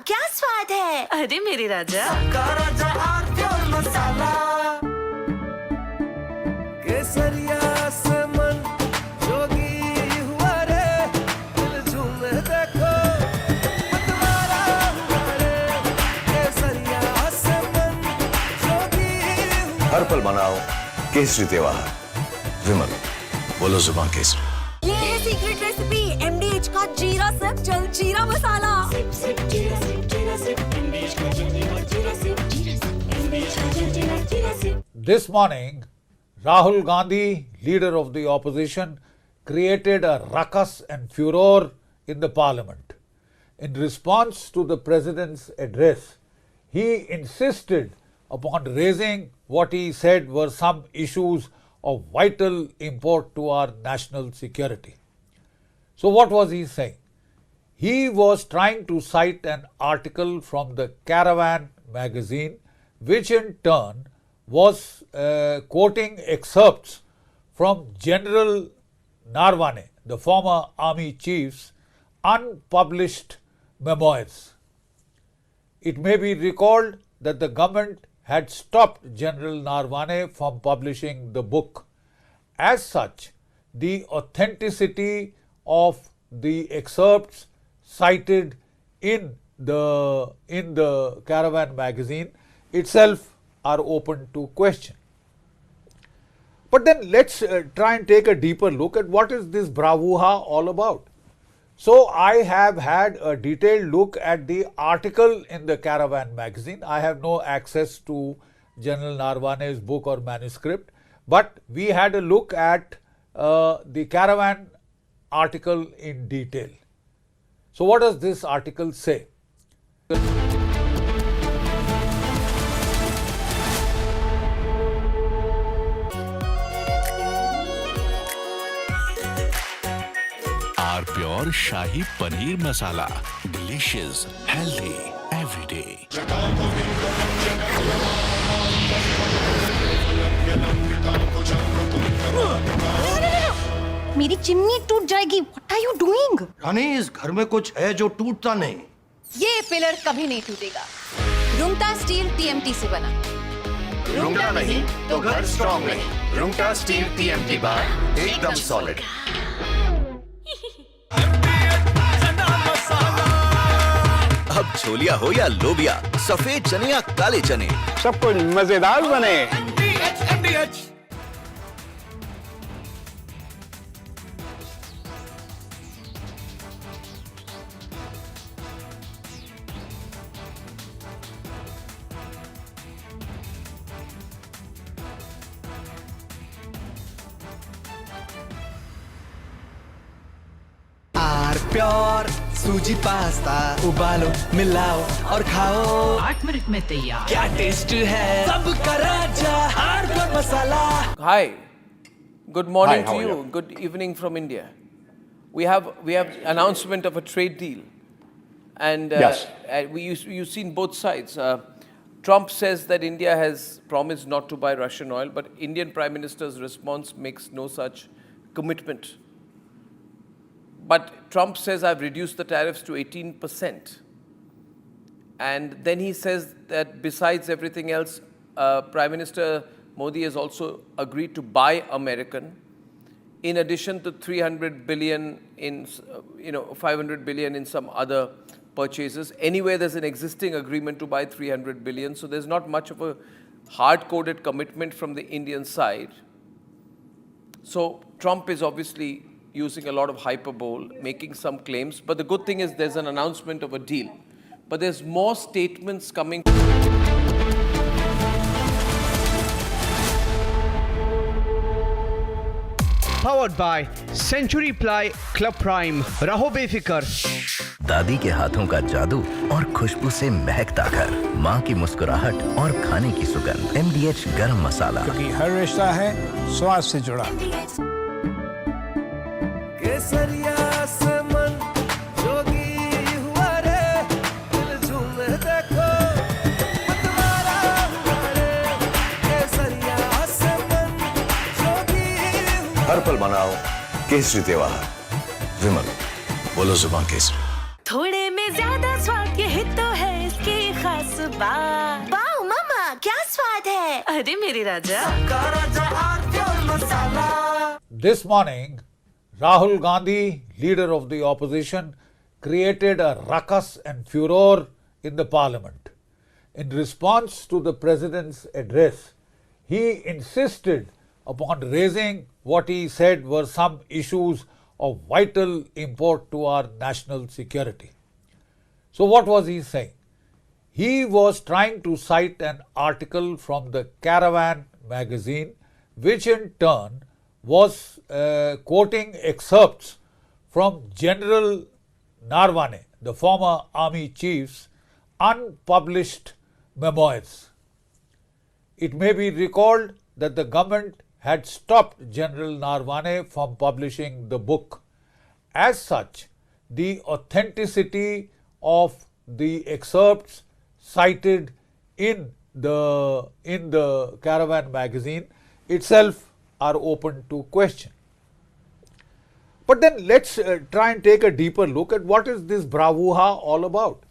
क्या स्वाद है? अरे मेरे राजा, केसरिया से मन जोगी हुआ रे, दिल झूमे देखो मतवारा हुआ रे, केसरिया से मन जोगी हुआ। हर पल मनाओ केसरी त्योहार। विमल, बोलो जुबान केसरी। ये है सीक्रेट रेसिपी MDH का जीरा सिप जल जीरा मसाला। This morning, Rahul Gandhi, leader of the opposition, created a ruckus and furor in the parliament. In response to the president's address, he insisted upon raising what he said were some issues of vital import to our national security. So what was he saying? He was trying to cite an article from the Caravan magazine, which in turn was quoting excerpts from General Narwane, the former army chief's unpublished memoirs. It may be recalled that the government had stopped General Narwane from publishing the book. As such, the authenticity of the excerpts cited in the Caravan magazine itself are open to question. But then let's try and take a deeper look at what is this bravura all about. So I have had a detailed look at the article in the Caravan magazine. I have no access to General Narwane's book or manuscript, but we had a look at the Caravan article in detail. So what does this article say? Are pure shahi paneer masala, delicious, healthy everyday. मेरी chimney टूट जाएगी। What are you doing? रानी, इस घर में कुछ है जो टूटता नहीं। ये पिलर कभी नहीं टूटेगा। रुंगटा स्टील TMT से बना। रुंगटा नहीं तो घर स्ट्रॉन्ग नहीं। रुंगटा स्टील TMT बार एकदम सॉलिड। अब छोलिया हो या लोबिया, सफेद चने या काले चने, सब कुछ मजेदार बने। प्योर सूजी पास्ता उबालो मिलाओ और खाओ 8 मिनट में तैयार। क्या टेस्ट है सबका राजा R pure masala. Hi, good morning Hi, how to are you. you? Good evening from India. We have announcement of a trade deal, and Yes. you've seen both sides. Trump says that India has promised not to buy Russian oil, but Indian Prime Minister's response makes no such commitment. But Trump says, I've reduced the tariffs to 18%. And then he says that besides everything else, Prime Minister Modi has also agreed to buy American, in addition to 300 billion in, 500 billion in some other purchases. Anyway, there's an existing agreement to buy 300 billion, so there's not much of a hard-coded commitment from the Indian side. So Trump is obviously using a lot of hyperbole, making some claims. But the good thing is there's an announcement of a deal. But there's more statements coming. Powered by Century Ply Club Prime. रहो बेफिक्र। दादी के हाथों का जादू और खुशबू से महकता घर, माँ की मुस्कुराहट और खाने की सुगंध। MDH गरम मसाला, क्योंकि हर रिश्ता है स्वाद से जुड़ा। केसरिया से मन जोगी हुआ रे, दिल झूमे देखो मतवारा हुआ रे, केसरिया से मन जोगी हुआ। हर पल मनाओ केसरी त्योहार। विमल, बोलो जुबान केसरी। थोड़े में ज्यादा स्वाद, ये तो है वाह वाह मम्मा क्या स्वाद है अरे मेरी राजा This morning, Rahul Gandhi, leader of the opposition, created a ruckus and furor in the parliament. In response to the president's address, he insisted upon raising what he said were some issues of vital import to our national security. So what was he saying? He was trying to cite an article from the Caravan magazine, which in turn was quoting excerpts from General Narwane, the former army chief's unpublished memoirs. It may be recalled that the government had stopped General Narwane from publishing the book. As such, the authenticity of the excerpts cited in the Caravan magazine itself are open to question. But then let's try and take a deeper look at what is this bravura all about.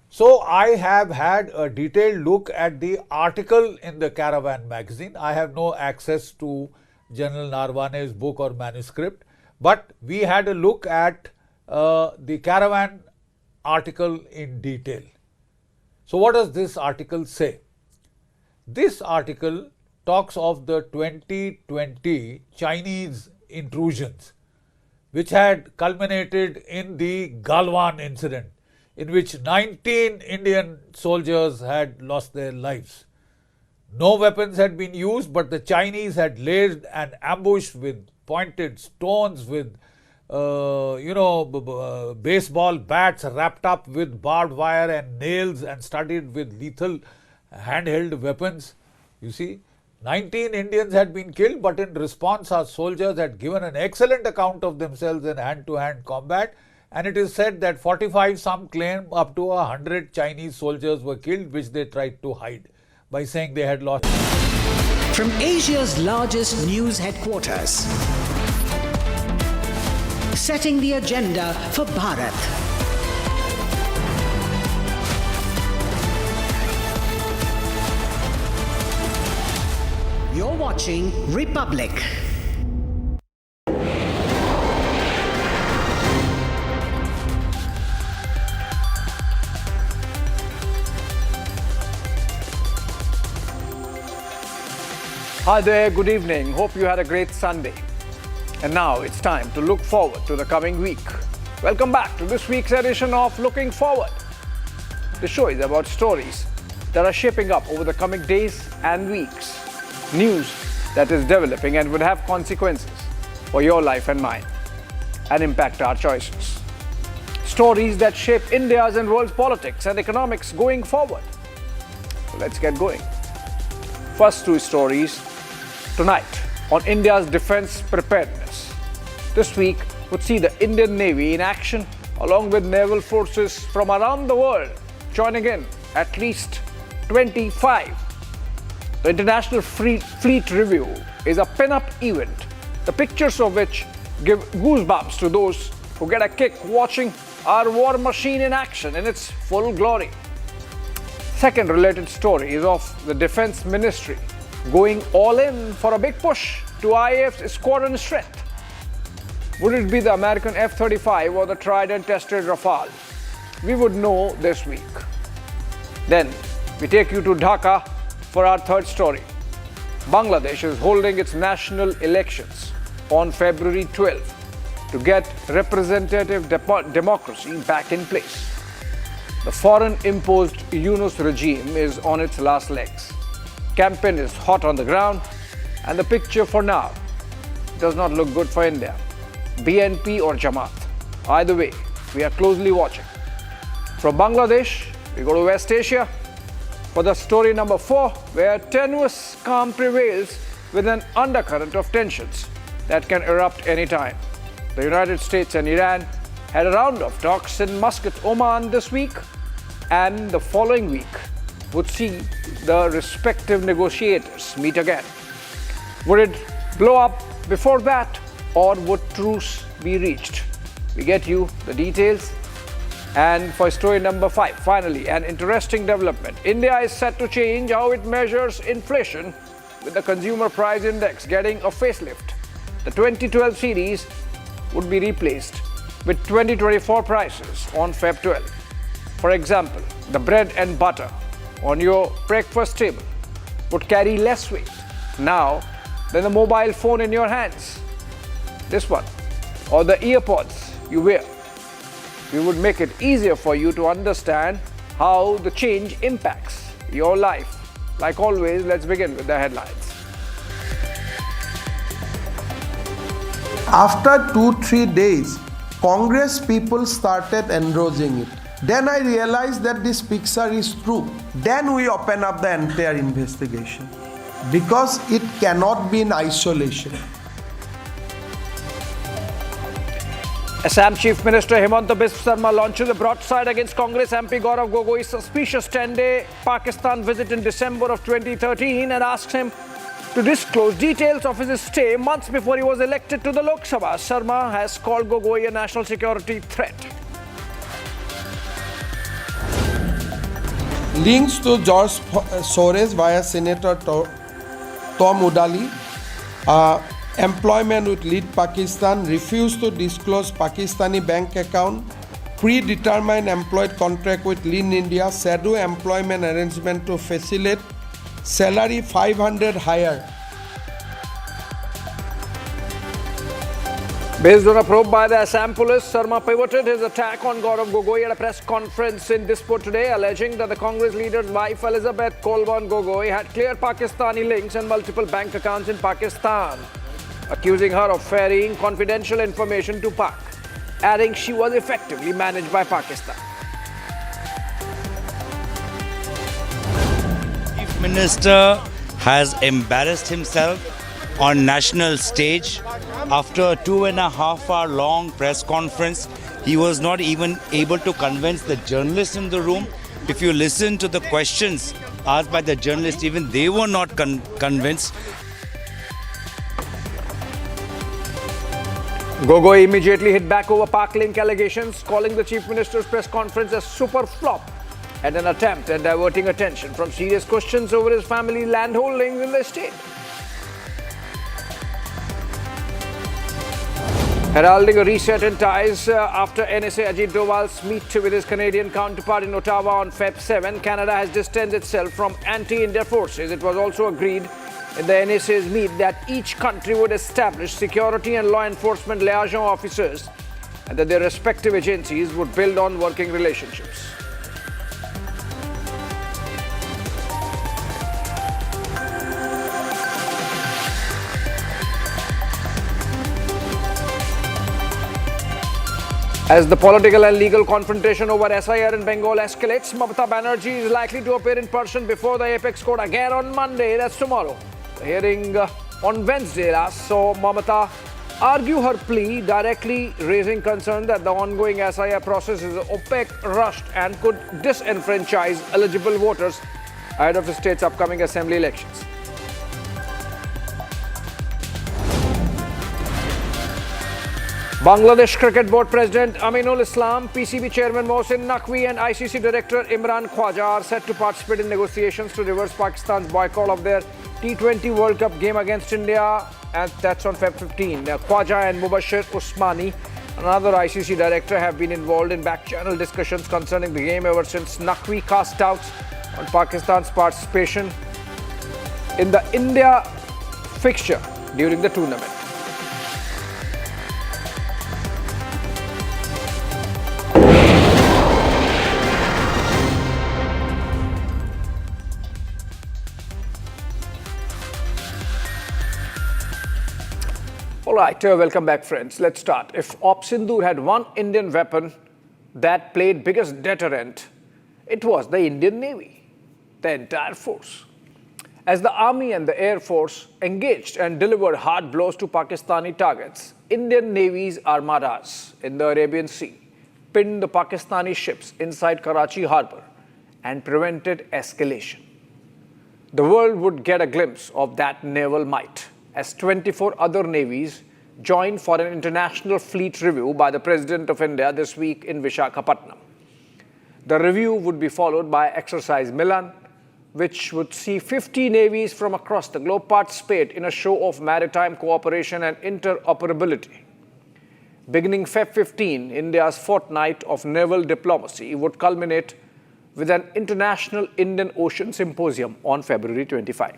So I have had a detailed look at the article in the Caravan magazine. I have no access to General Narwane's book or manuscript, but we had a look at the Caravan article in detail. So what does this article say? This article talks of the 2020 Chinese intrusions, which had culminated in the Galwan incident, in which 19 Indian soldiers had lost their lives. No weapons had been used, but the Chinese had laid an ambush with pointed stones, with baseball bats wrapped up with barbed wire and nails and studded with lethal handheld weapons. You see, 19 Indians had been killed, but in response our soldiers had given an excellent account of themselves in hand-to-hand combat, and it is said that 45, some claim up to 100 Chinese soldiers were killed, which they tried to hide by saying they had lost. From Asia's largest news headquarters, setting the agenda for Bharat. You're watching Republic. Hi there, good evening. Hope you had a great Sunday. And now it's time to look forward to the coming week. Welcome back to this week's edition of Looking Forward. The show is about stories that are shaping up over the coming days and weeks. News that is developing and would have consequences for your life and mine and impact our choices. Stories that shape India's and world's politics and economics going forward. So let's get going. First two stories tonight on India's defense preparedness. This week would see the Indian Navy in action along with naval forces from around the world joining in, at least 25. The International Fleet Review is a pin-up event, the pictures of which give goosebumps to those who get a kick watching our war machine in action in its full glory. Second related story is of the Defense Ministry going all in for a big push to IAF's squadron strength. Would it be the American F-35 or the tried and tested Rafale? We would know this week. Then we take you to Dhaka for our third story. Bangladesh is holding its national elections on February 12th to get representative democracy back in place. The foreign-imposed Yunus regime is on its last legs. Campaign is hot on the ground, and the picture for now does not look good for India. BNP or Jamaat. Either way, we are closely watching. From Bangladesh, we go to West Asia for the story number 4, where tenuous calm prevails with an undercurrent of tensions that can erupt anytime. The United States and Iran had a round of talks in Muscat, Oman this week, and the following week would see the respective negotiators meet again. Would it blow up before that, or would truce be reached? We get you the details And for story number 5, finally, an interesting development. India is set to change how it measures inflation, with the consumer price index getting a facelift. The 2012 series would be replaced with 2024 prices on Feb 12. For example, the bread and butter on your breakfast table would carry less weight now than the mobile phone in your hands. This one, or the earpods you wear. We would make it easier for you to understand how the change impacts your life. Like always, let's begin with the headlines. After 2-3 days, Congress people started engrossing it. Then I realized that this picture is true. Then we open up the entire investigation because it cannot be in isolation. Assam Chief Minister Himanta Biswa Sarma launches a broadside against Congress MP Gaurav Gogoi's suspicious 10-day Pakistan visit in December of 2013 and asks him to disclose details of his stay months before he was elected to the Lok Sabha. Sarma has called Gogoi a national security threat. Links to George Soros via Senator Tom Udali. Employment with Lead Pakistan, refused to disclose Pakistani bank account, predetermined employed contract with Lean India, shadow employment arrangement to facilitate salary 500 higher. Based on a probe by the Assam police, Sarma pivoted his attack on Gaurav Gogoi at a press conference in Dispur today, alleging that the Congress leader's wife Elizabeth Kolban Gogoi had clear Pakistani links and multiple bank accounts in Pakistan, accusing her of ferrying confidential information to Pak, adding she was effectively managed by Pakistan. Chief Minister has embarrassed himself on national stage. After a 2.5-hour long press conference, he was not even able to convince the journalists in the room. If you listen to the questions asked by the journalists, even they were not convinced. Gogoi immediately hit back over Pak link allegations, calling the Chief Minister's press conference a super flop and an attempt at diverting attention from serious questions over his family land holdings in the state. Heralding a reset in ties after NSA Ajit Doval's meet with his Canadian counterpart in Ottawa on Feb 7, Canada has distanced itself from anti-India forces. It was also agreed in the NSA's meet that each country would establish security and law enforcement liaison officers and that their respective agencies would build on working relationships. As the political and legal confrontation over SIR in Bengal escalates, Mamata Banerjee is likely to appear in person before the Apex Court again on Monday, that's tomorrow. The hearing on Wednesday last saw Mamata argue her plea, directly raising concern that the ongoing SIR process is opaque, rushed and could disenfranchise eligible voters ahead of the state's upcoming assembly elections. Bangladesh Cricket Board President Aminul Islam, PCB Chairman Mohsin Naqvi and ICC Director Imran Khwaja are set to participate in negotiations to reverse Pakistan's boycott of their T20 World Cup game against India, and that's on Feb 15. Khwaja and Mubashir Usmani, another ICC Director, have been involved in back-channel discussions concerning the game ever since Naqvi cast doubts on Pakistan's participation in the India fixture during the tournament. Alright, welcome back friends. Let's start. If Op Sindoor had one Indian weapon that played biggest deterrent, it was the Indian Navy, the entire force. As the Army and the Air Force engaged and delivered hard blows to Pakistani targets, Indian Navy's armadas in the Arabian Sea pinned the Pakistani ships inside Karachi harbour and prevented escalation. The world would get a glimpse of that naval might as 24 other navies joined for an international fleet review by the President of India this week in Visakhapatnam. The review would be followed by Exercise Milan, which would see 50 navies from across the globe participate in a show of maritime cooperation and interoperability. Beginning Feb 15, India's fortnight of naval diplomacy would culminate with an International Indian Ocean Symposium on February 25.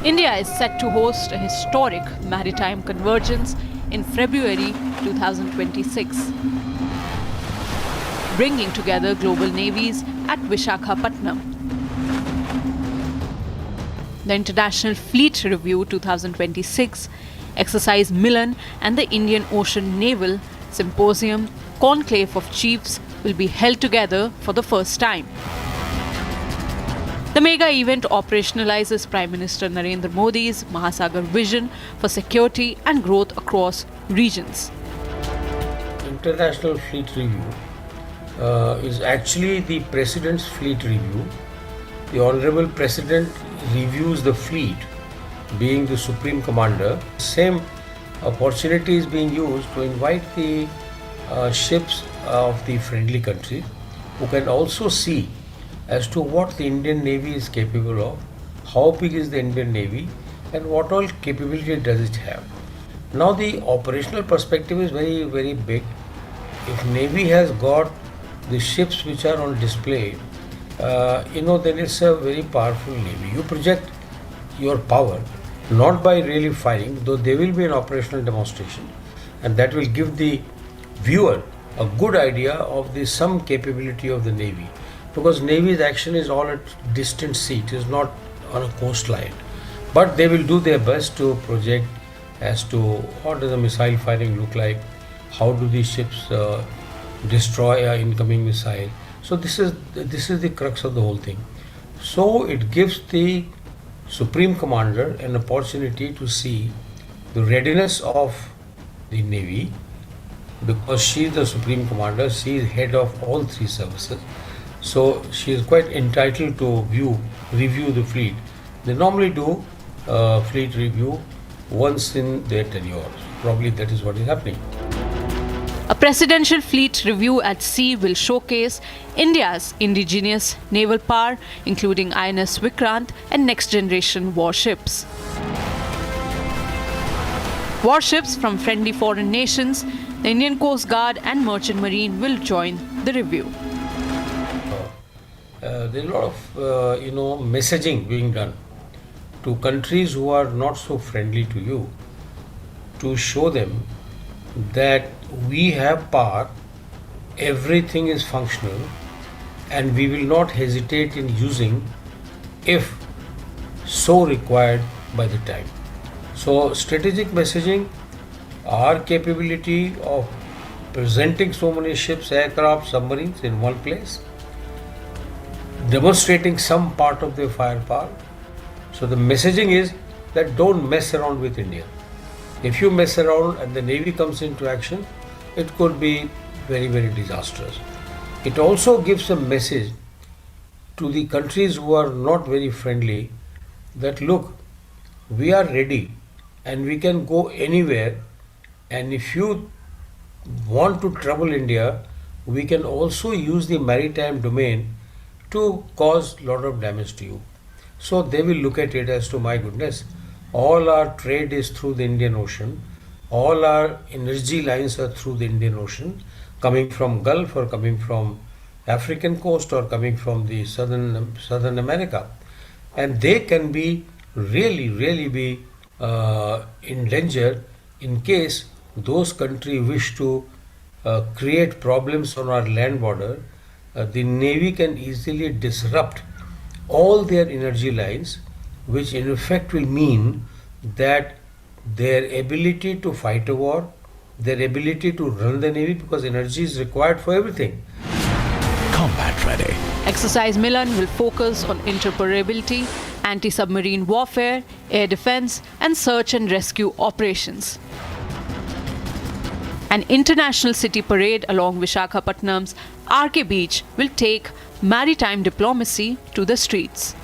India is set to host a historic maritime convergence in February 2026, bringing together global navies at Visakhapatnam. The International Fleet Review 2026, Exercise Milan and the Indian Ocean Naval Symposium Conclave of Chiefs will be held together for the first time. The mega event operationalizes Prime Minister Narendra Modi's Mahasagar vision for security and growth across regions. International Fleet Review is actually the President's Fleet Review. The Honorable President reviews the fleet, being the Supreme Commander. Same opportunity is being used to invite the ships of the friendly countries who can also see as to what the Indian Navy is capable of, how big is the Indian Navy, and what all capability does it have. Now the operational perspective is very, very big. If Navy has got the ships which are on display, then it's a very powerful Navy. You project your power not by really firing, though there will be an operational demonstration, and that will give the viewer a good idea of the some capability of the Navy. Because Navy's action is all at distant sea, it is not on a coastline. But they will do their best to project as to what does the missile firing look like, how do these ships destroy an incoming missile. So this is the crux of the whole thing. So it gives the Supreme Commander an opportunity to see the readiness of the Navy, because she is the Supreme Commander, she is head of all three services. So she is quite entitled to review the fleet. They normally do fleet review once in their tenure. Probably that is what is happening. A presidential fleet review at sea will showcase India's indigenous naval power, including INS Vikrant and next-generation warships. Warships from friendly foreign nations, the Indian Coast Guard and Merchant Marine will join the review. There is a lot of messaging being done to countries who are not so friendly to you, to show them that we have power, everything is functional, and we will not hesitate in using if so required by the time. So strategic messaging, our capability of presenting so many ships, aircraft, submarines in one place, demonstrating some part of their firepower. So the messaging is that don't mess around with India. If you mess around and the Navy comes into action, it could be very, very disastrous. It also gives a message to the countries who are not very friendly that look, we are ready and we can go anywhere, and if you want to trouble India, we can also use the maritime domain to cause a lot of damage to you. So they will look at it as to, my goodness, all our trade is through the Indian Ocean, all our energy lines are through the Indian Ocean, coming from Gulf or coming from African coast or coming from the Southern America, and they can be really be in danger in case those countries wish to create problems on our land border. The Navy can easily disrupt all their energy lines, which in effect will mean that their ability to fight a war, their ability to run the Navy, because energy is required for everything. Combat ready. Exercise Milan will focus on interoperability, anti-submarine warfare, air defense, and search and rescue operations. An international city parade along Visakhapatnam's RK Beach will take maritime diplomacy to the streets.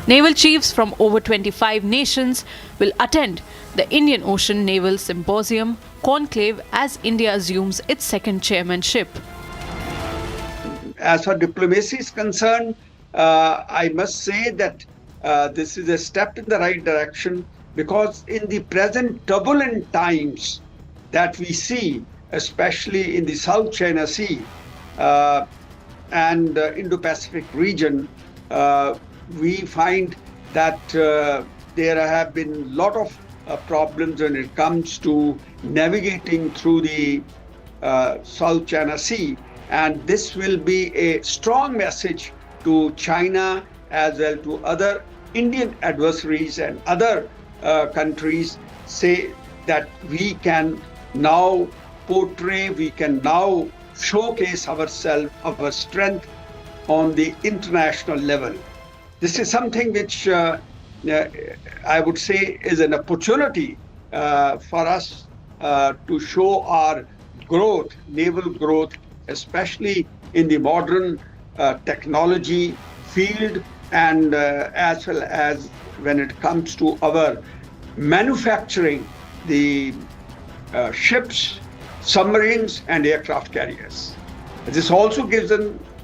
Naval chiefs from over 25 nations will attend the Indian Ocean Naval Symposium conclave as India assumes its second chairmanship. As far as diplomacy is concerned, I must say that this is a step in the right direction, because in the present turbulent times that we see, especially in the South China Sea and Indo-Pacific region, we find that there have been a lot of problems when it comes to navigating through the South China Sea. And this will be a strong message to China as well to other Indian adversaries and other countries, say that we can now portray, we can now showcase ourselves, our strength on the international level. This is something which I would say is an opportunity for us to show our growth, naval growth, especially in the modern technology field, and as well as when it comes to our manufacturing the ships, submarines and aircraft carriers. This also gives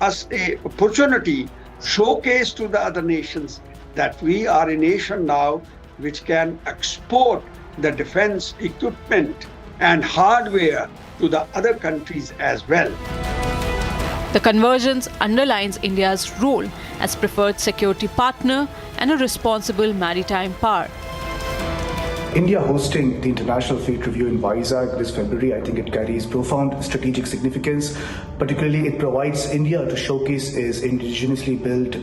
us an opportunity, showcase to the other nations that we are a nation now which can export the defense equipment and hardware to the other countries as well. The convergence underlines India's role as preferred security partner and a responsible maritime power. India hosting the International Fleet Review in Vizag this February, I think it carries profound strategic significance. Particularly, it provides India to showcase its indigenously built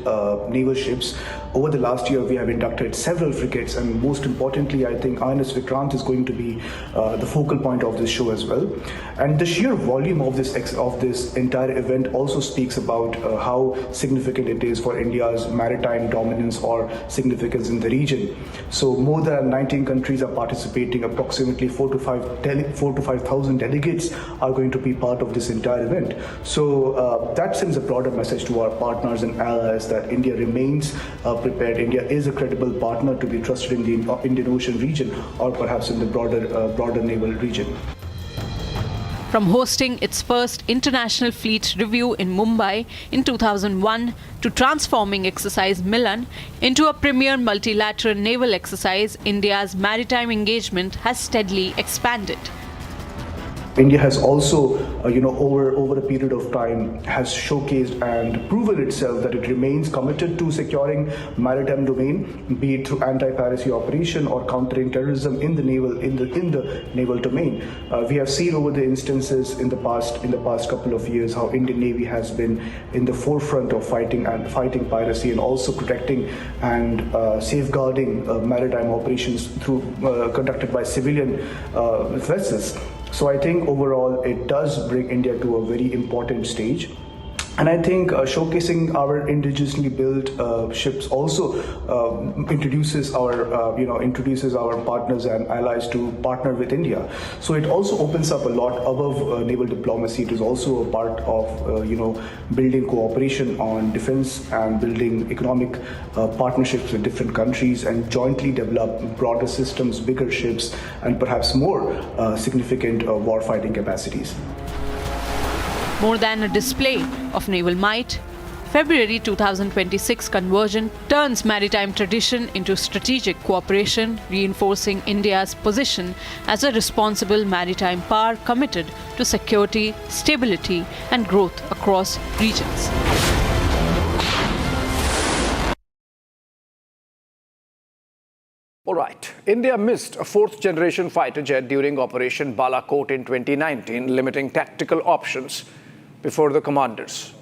naval ships. Over the last year, we have inducted several frigates, and most importantly, I think INS Vikrant is going to be the focal point of this show as well. And the sheer volume of this entire event also speaks about how significant it is for India's maritime dominance or significance in the region. So more than 19 countries are participating. Approximately 4,000 to 5,000 delegates are going to be part of this entire event. So that sends a broader message to our partners and allies that India remains prepared. India is a credible partner to be trusted in the Indian Ocean region, or perhaps in the broader naval region. From hosting its first International Fleet Review in Mumbai in 2001 to transforming Exercise Milan into a premier multilateral naval exercise, India's maritime engagement has steadily expanded. India has also, over a period of time, has showcased and proven itself that it remains committed to securing maritime domain, be it through anti-piracy operation or countering terrorism in the naval domain. We have seen over the instances in the past couple of years how Indian Navy has been in the forefront of fighting piracy and also protecting and safeguarding maritime operations through conducted by civilian vessels. So I think overall it does bring India to a very important stage. And I think showcasing our indigenously built ships also introduces our partners and allies to partner with India. So it also opens up a lot above naval diplomacy. It is also a part of building cooperation on defense and building economic partnerships with different countries and jointly develop broader systems, bigger ships, and perhaps more significant warfighting capacities. More than a display of naval might, February 2026 conversion turns maritime tradition into strategic cooperation, reinforcing India's position as a responsible maritime power committed to security, stability, and growth across regions. All right. India missed a fourth-generation fighter jet during Operation Balakot in 2019, limiting tactical options before the commanders.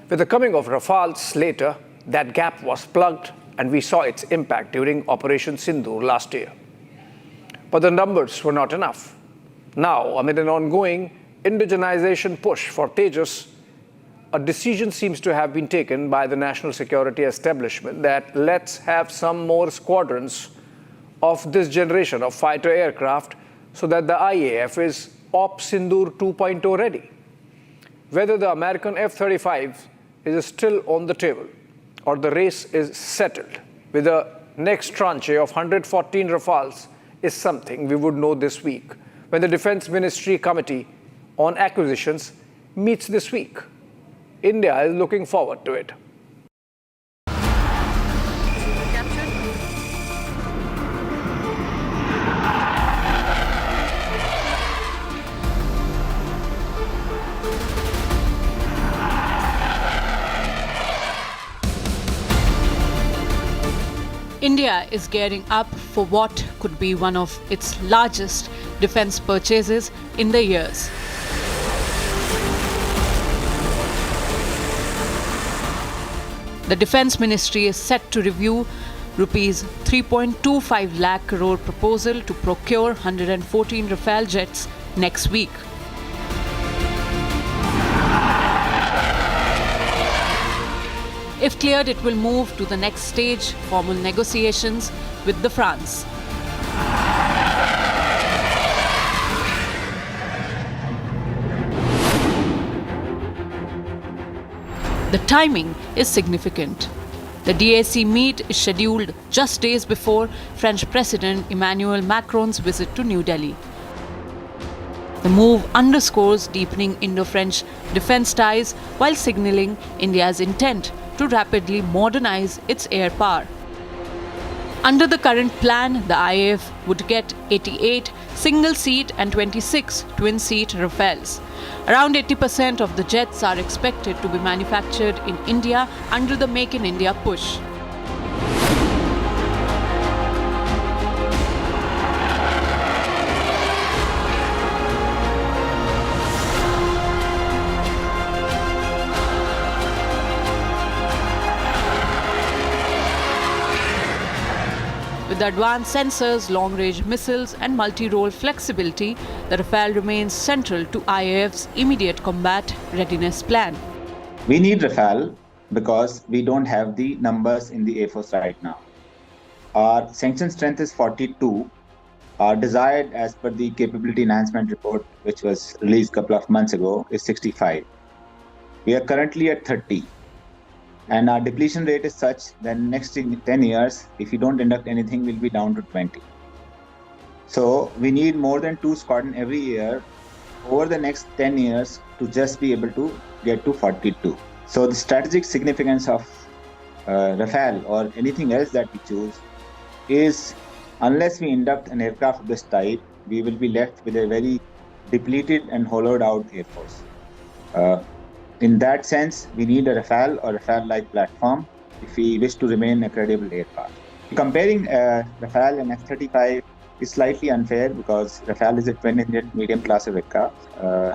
With the coming of Rafales later, that gap was plugged and we saw its impact during Operation Sindoor last year. But the numbers were not enough. Now, amid an ongoing indigenization push for Tejas, a decision seems to have been taken by the national security establishment that let's have some more squadrons of this generation of fighter aircraft so that the IAF is Op Sindoor 2.0 ready. Whether the American F-35 is still on the table or the race is settled with the next tranche of 114 Rafales is something we would know this week when the Defense Ministry Committee on Acquisitions meets this week. India is looking forward to it. India is gearing up for what could be one of its largest defense purchases in the years. The Defense Ministry is set to review rupees 3.25 lakh crore proposal to procure 114 Rafale jets next week. If cleared, it will move to the next stage, formal negotiations with the France. The timing is significant. The DAC meet is scheduled just days before French President Emmanuel Macron's visit to New Delhi. The move underscores deepening Indo-French defense ties while signaling India's intent to rapidly modernize its air power. Under the current plan, the IAF would get 88 single-seat and 26 twin-seat Rafales. Around 80% of the jets are expected to be manufactured in India under the Make in India push. With advanced sensors, long-range missiles and multi-role flexibility, the Rafale remains central to IAF's immediate combat readiness plan. We need Rafale because we don't have the numbers in the Air Force right now. Our sanction strength is 42. Our desired, as per the capability enhancement report, which was released a couple of months ago, is 65. We are currently at 30. And our depletion rate is such that next 10 years, if we don't induct anything, we'll be down to 20. So we need more than 2 squadrons every year over the next 10 years to just be able to get to 42. So the strategic significance of Rafale or anything else that we choose is, unless we induct an aircraft of this type, we will be left with a very depleted and hollowed out Air Force. In that sense, we need a Rafale or Rafale-like platform if we wish to remain a credible aircraft. Comparing Rafale and F-35 is slightly unfair because Rafale is a twin-engine medium-class aircraft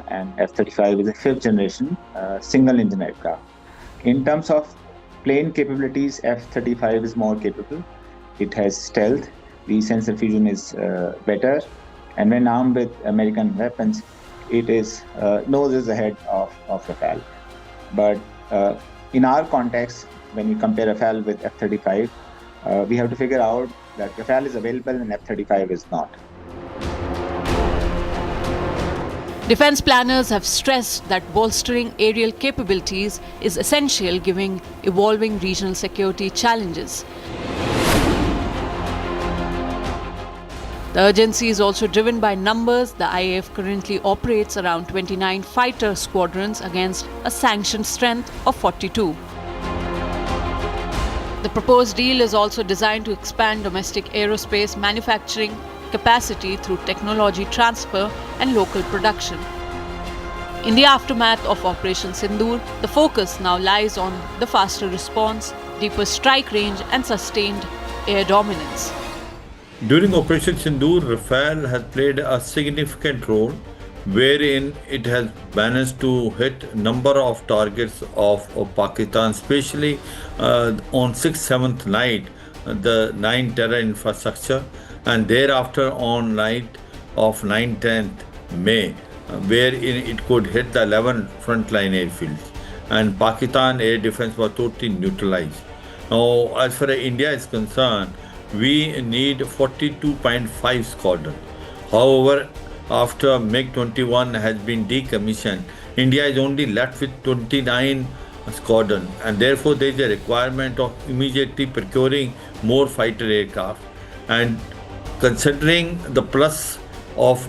and F-35 is a fifth-generation single-engine aircraft. In terms of plane capabilities, F-35 is more capable. It has stealth, the sensor fusion is better, and when armed with American weapons, it is noses ahead of Rafale. But in our context, when we compare Rafale with F-35, we have to figure out that Rafale is available and F-35 is not. Defense planners have stressed that bolstering aerial capabilities is essential given evolving regional security challenges. The urgency is also driven by numbers. The IAF currently operates around 29 fighter squadrons against a sanctioned strength of 42. The proposed deal is also designed to expand domestic aerospace manufacturing capacity through technology transfer and local production. In the aftermath of Operation Sindoor, the focus now lies on the faster response, deeper strike range and sustained air dominance. During Operation Sindoor, Rafale has played a significant role wherein it has managed to hit number of targets of Pakistan, especially on 6th, 7th night, the 9th terror infrastructure, and thereafter on night of 9th, 10th May, wherein it could hit the 11 frontline airfields, and Pakistan air defense was totally neutralized. Now, as far as India is concerned, we need 42.5 squadron. However, after MiG-21 has been decommissioned, India is only left with 29 squadron, and therefore there is a requirement of immediately procuring more fighter aircraft. And considering the plus of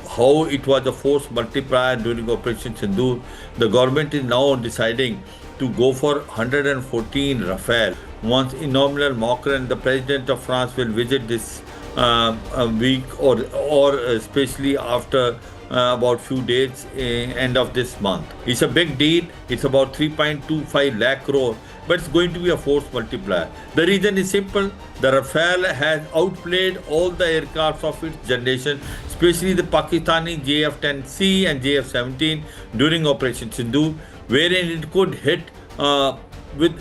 how it was a force multiplier during Operation Sindoor, the government is now deciding to go for 114 Rafale. Once Emmanuel Macron and the President of France will visit this a week or especially after about few days end of this month. It's a big deal. It's about 3.25 lakh crore, but it's going to be a force multiplier. The reason is simple. The Rafale has outplayed all the aircraft of its generation, especially the Pakistani JF-10C and JF-17 during Operation Sindoor, wherein it could hit with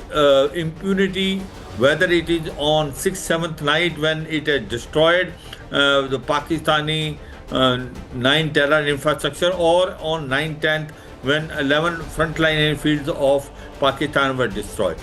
impunity, whether it is on 6th, 7th night when it has destroyed the Pakistani 9 Tehran infrastructure, or on 9th, 10th when 11 frontline airfields of Pakistan were destroyed.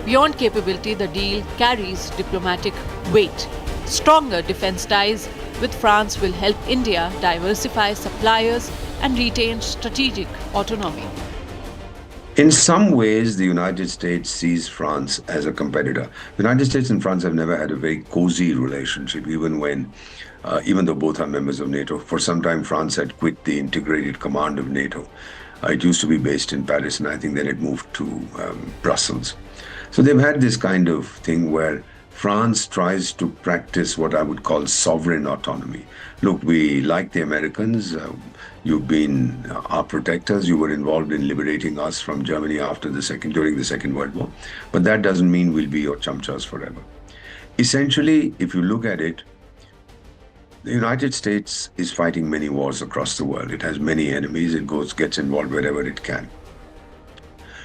Beyond capability, the deal carries diplomatic weight. Stronger defense ties with France will help India diversify suppliers and retain strategic autonomy. In some ways, the United States sees France as a competitor. The United States and France have never had a very cozy relationship, even though both are members of NATO. For some time, France had quit the integrated command of NATO. It used to be based in Paris, and I think then it moved to Brussels. So they've had this kind of thing where France tries to practice what I would call sovereign autonomy. Look, we like the Americans. You've been our protectors. You were involved in liberating us from Germany during the Second World War. But that doesn't mean we'll be your chamchas forever. Essentially, if you look at it, the United States is fighting many wars across the world. It has many enemies. It gets involved wherever it can.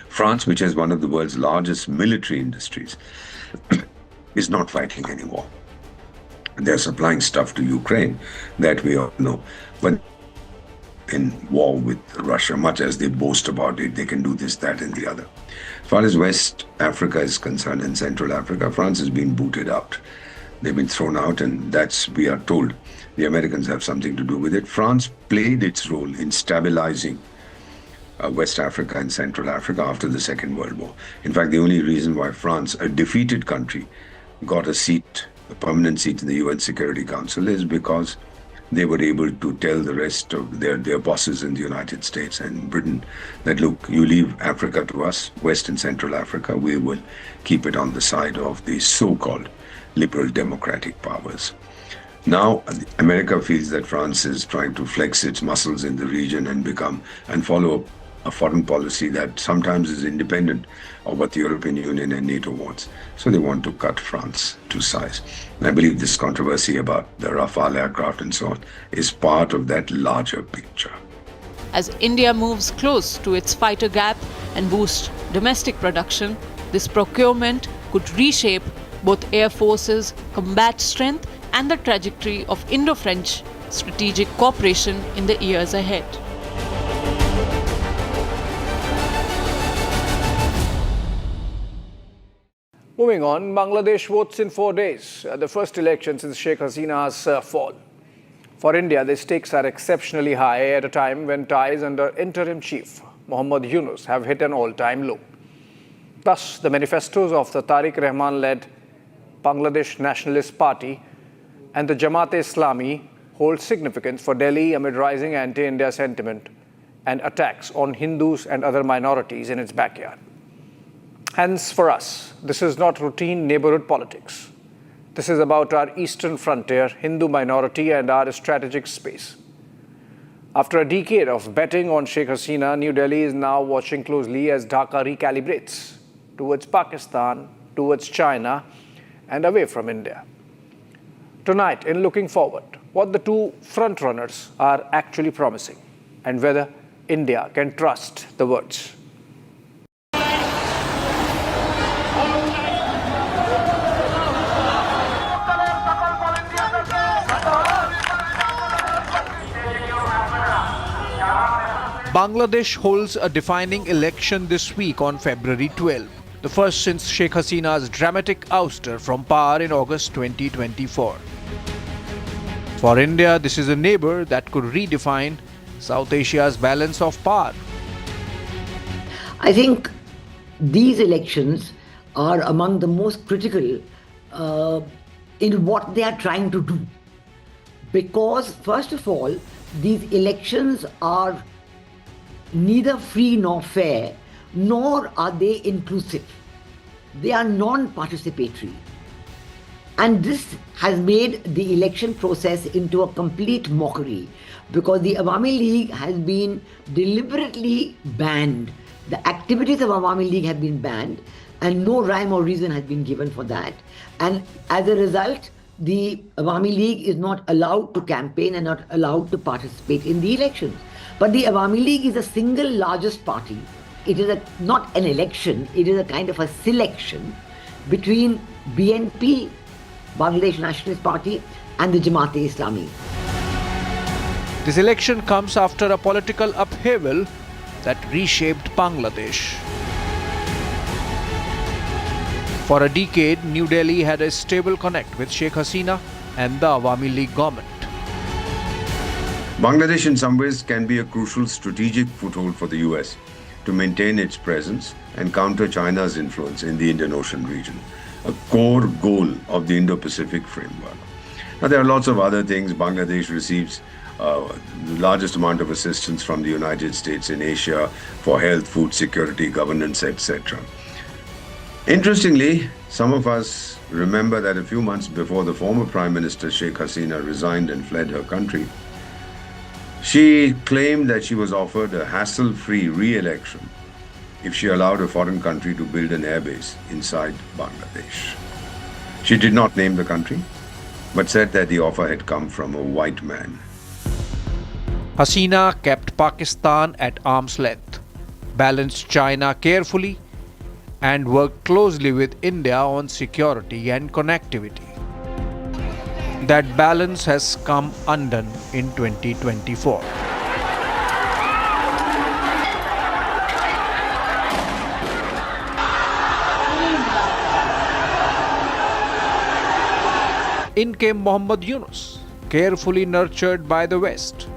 France, which has one of the world's largest military industries, is not fighting any war. They're supplying stuff to Ukraine, that we all know. But in war with Russia, much as they boast about it, they can do this, that, and the other. As far as West Africa is concerned, and Central Africa, France has been booted out. They've been thrown out, and we are told, the Americans have something to do with it. France played its role in stabilizing West Africa and Central Africa after the Second World War. In fact, the only reason why France, a defeated country, got a permanent seat in the UN Security Council is because they were able to tell the rest of their bosses in the United States and Britain that, look, you leave Africa to us, West and Central Africa, we will keep it on the side of the so-called liberal democratic powers. Now, America feels that France is trying to flex its muscles in the region and follow a foreign policy that sometimes is independent of what the European Union and NATO wants. So they want to cut France to size. And I believe this controversy about the Rafale aircraft and so on is part of that larger picture. As India moves close to its fighter gap and boosts domestic production, this procurement could reshape both air forces, combat strength, and the trajectory of Indo-French strategic cooperation in the years ahead. Moving on, Bangladesh votes in 4 days, the first election since Sheikh Hasina's fall. For India, the stakes are exceptionally high at a time when ties under interim chief Muhammad Yunus have hit an all-time low. Thus, the manifestos of the Tariq Rahman-led Bangladesh Nationalist Party and the Jamaat-e-Islami hold significance for Delhi amid rising anti-India sentiment and attacks on Hindus and other minorities in its backyard. Hence, for us, this is not routine neighborhood politics. This is about our eastern frontier, Hindu minority, and our strategic space. After a decade of betting on Sheikh Hasina, New Delhi is now watching closely as Dhaka recalibrates towards Pakistan, towards China, and away from India. Tonight, in Looking Forward, what the two frontrunners are actually promising and whether India can trust the words. Bangladesh holds a defining election this week on February 12, the first since Sheikh Hasina's dramatic ouster from power in August 2024. For India, this is a neighbor that could redefine South Asia's balance of power. I think these elections are among the most critical in what they are trying to do. Because, first of all, these elections are neither free nor fair, nor are they inclusive. They are non-participatory. And this has made the election process into a complete mockery, because the Awami League has been deliberately banned. The activities of Awami League have been banned, and no rhyme or reason has been given for that. And as a result, the Awami League is not allowed to campaign and not allowed to participate in the elections. But the Awami League is the single largest party. It is not an election, it is a kind of a selection between BNP, Bangladesh Nationalist Party, and the Jamaat-e-Islami. This election comes after a political upheaval that reshaped Bangladesh. For a decade, New Delhi had a stable connect with Sheikh Hasina and the Awami League government. Bangladesh in some ways can be a crucial strategic foothold for the US to maintain its presence and counter China's influence in the Indian Ocean region, a core goal of the Indo-Pacific framework. Now, there are lots of other things. Bangladesh receives the largest amount of assistance from the United States in Asia for health, food security, governance, etc. Interestingly, some of us remember that a few months before the former Prime Minister Sheikh Hasina resigned and fled her country, she claimed that she was offered a hassle-free re-election if she allowed a foreign country to build an airbase inside Bangladesh. She did not name the country, but said that the offer had come from a white man. Hasina kept Pakistan at arm's length, balanced China carefully, and worked closely with India on security and connectivity. That balance has come undone in 2024. In came Mohammad Yunus, carefully nurtured by the West.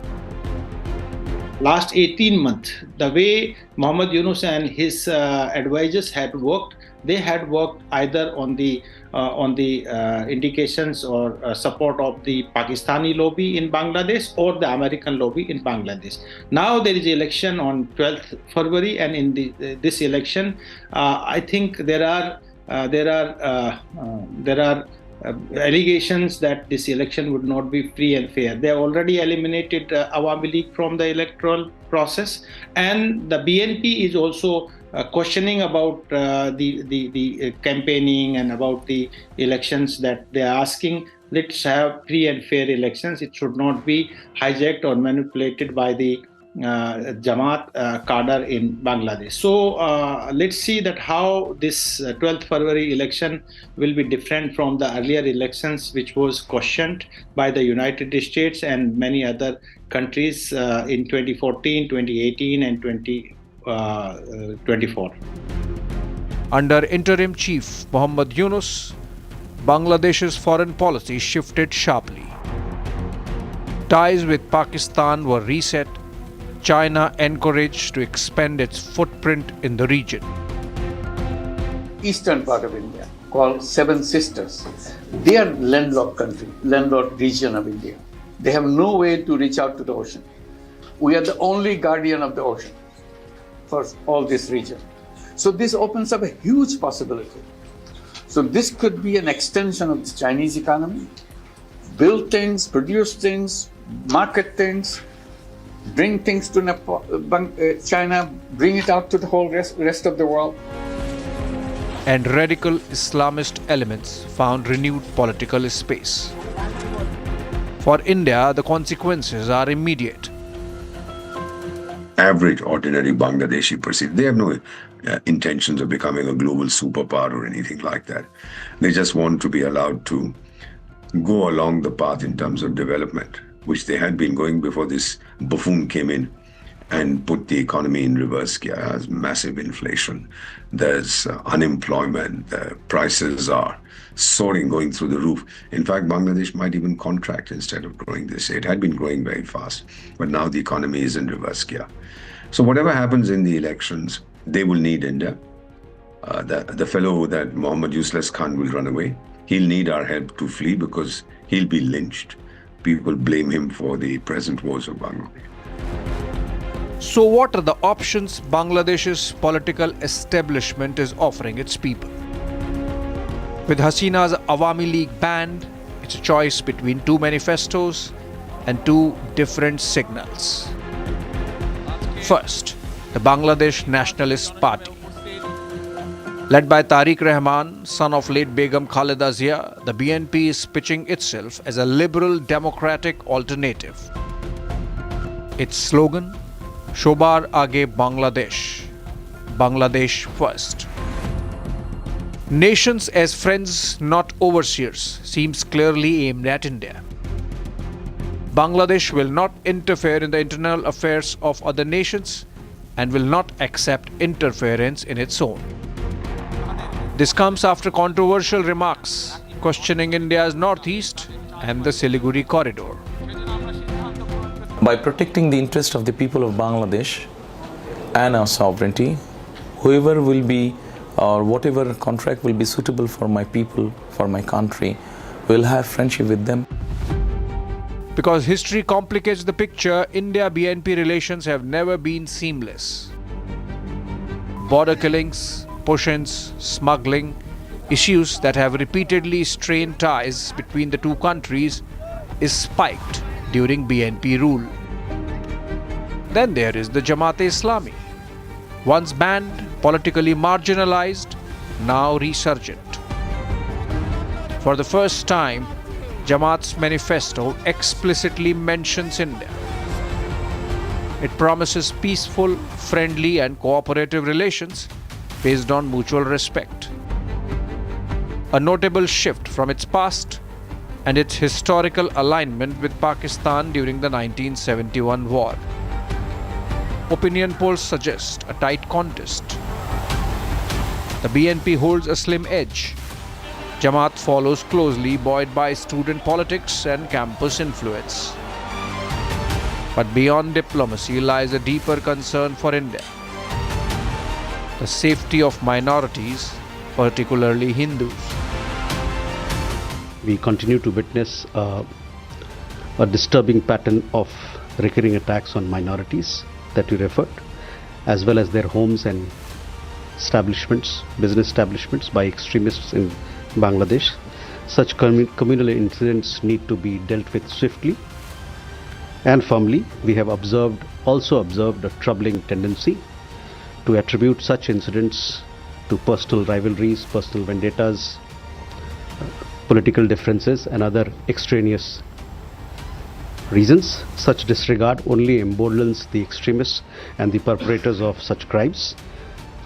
Last 18 months, the way Mohammad Yunus and his advisors had worked, they had worked either on the indications or support of the Pakistani lobby in Bangladesh or the American lobby in Bangladesh. Now there is election on 12th February, and in this election, I think there are allegations that this election would not be free and fair. They already eliminated Awami League from the electoral process, and the BNP is also questioning about the campaigning and about the elections that they are asking. Let's have free and fair elections. It should not be hijacked or manipulated by the Jamaat cadre in Bangladesh. So let's see that how this 12th February election will be different from the earlier elections, which was questioned by the United States and many other countries in 2014, 2018 and 2024. Under interim chief Mohammad Yunus, Bangladesh's foreign policy shifted sharply. Ties with Pakistan were reset. China encouraged to expand its footprint in the region. Eastern part of India, called Seven Sisters, they are landlocked country, landlocked region of India. They have no way to reach out to the ocean. We are the only guardian of the ocean for all this region. So this opens up a huge possibility. So this could be an extension of the Chinese economy, build things, produce things, market things, bring things to China, bring it out to the whole rest of the world. And radical Islamist elements found renewed political space. For India, the consequences are immediate. Average, ordinary Bangladeshi perceive. They have no intentions of becoming a global superpower or anything like that. They just want to be allowed to go along the path in terms of development, which they had been going before this buffoon came in and put the economy in reverse gear. There's massive inflation, there's unemployment, the prices are soaring, going through the roof. In fact, Bangladesh might even contract instead of growing this year. It had been growing very fast, but now the economy is in reverse gear. So whatever happens in the elections, they will need India. The fellow that Mohammed Useless Khan will run away. He'll need our help to flee because he'll be lynched. People blame him for the present woes of Bangladesh. So what are the options Bangladesh's political establishment is offering its people? With Hasina's Awami League banned, it's a choice between two manifestos and two different signals. First, the Bangladesh Nationalist Party. Led by Tariq Rahman, son of late Begum Khaleda Zia, the BNP is pitching itself as a liberal democratic alternative. Its slogan, Shobar Aage Bangladesh, Bangladesh First. Nations as friends, not overseers, seems clearly aimed at India. Bangladesh will not interfere in the internal affairs of other nations and will not accept interference in its own. This comes after controversial remarks questioning India's northeast and the Siliguri corridor. By protecting the interest of the people of Bangladesh and our sovereignty, whoever will be or whatever contract will be suitable for my people, for my country, will have friendship with them. Because history complicates the picture, India-BNP relations have never been seamless. Border killings, push-ins, smuggling, issues that have repeatedly strained ties between the two countries is spiked during BNP rule. Then there is the Jamaat-e-Islami, once banned, politically marginalized, now resurgent. For the first time, Jamaat's manifesto explicitly mentions India. It promises peaceful, friendly and cooperative relations based on mutual respect. A notable shift from its past and its historical alignment with Pakistan during the 1971 war. Opinion polls suggest a tight contest. The BNP holds a slim edge. Jamaat follows closely, buoyed by student politics and campus influence. But beyond diplomacy lies a deeper concern for India: the safety of minorities, particularly Hindus. We continue to witness a disturbing pattern of recurring attacks on minorities that you referred, as well as their homes and establishments, business establishments by extremists in Bangladesh. Such communal incidents need to be dealt with swiftly and firmly. We have also observed a troubling tendency to attribute such incidents to personal rivalries, personal vendettas, political differences and other extraneous reasons. Such disregard only emboldens the extremists and the perpetrators of such crimes